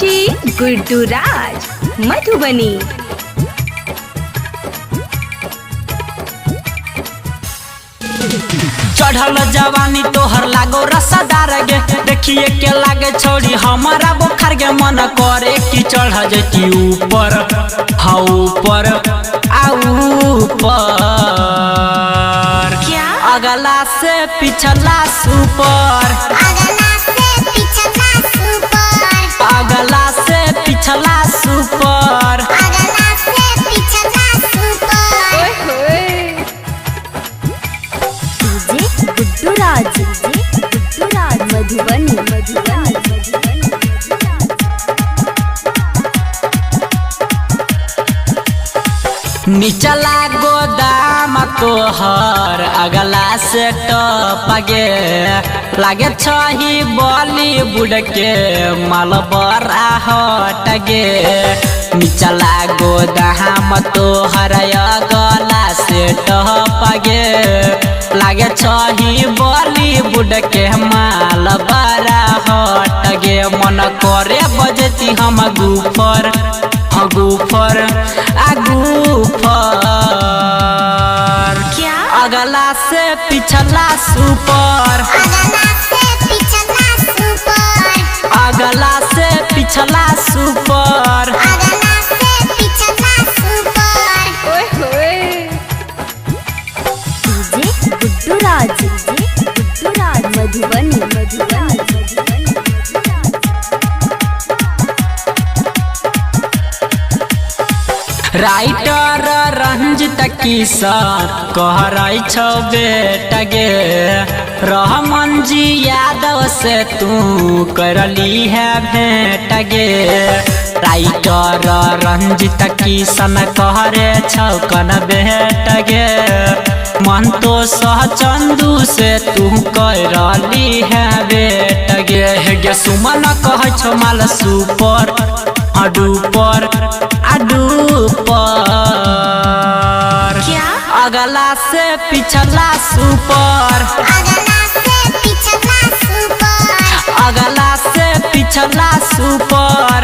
DJ Guddu राज मधुबनी। चढ़ल जवानी तोहर लागो रसादार गे, देखिए के लागे छोड़ी हमारा बोखर गे, मन करे कि चढ़ जती ऊपर हाँ ऊपर क्या अगला से पिछला सुपर, अगला से पिछला सुपर। गुड्डू राज मधुबनी। निचला गोदाम तोहर अगला से टपगे, लागे छही बॉलीवुड के माल बड़ा हट गे। निचला गोदाम तोहर अगला से टपगे, लागे छही बॉलीवुड के माल बड़ा हट गे। मन करे बजती हम गुफर गुफर क्या अगला से पिछला सुपर, अगला से पिछला सुपर। गुड्डू राज मधुबनी। राइटर रंजित किशन कहराई छौ बेटा गे, रहमान जी यादव से तू करली है भेंट गे। राइटर रंजित किशन कहरे छौ कन भेंट गे, मन तो सह चंदू से तू करली है बेट गे। सुमन कह छौ माल सुपर अडूपर क्या अगला से पिछला सुपर, अगला से पिछला सुपर।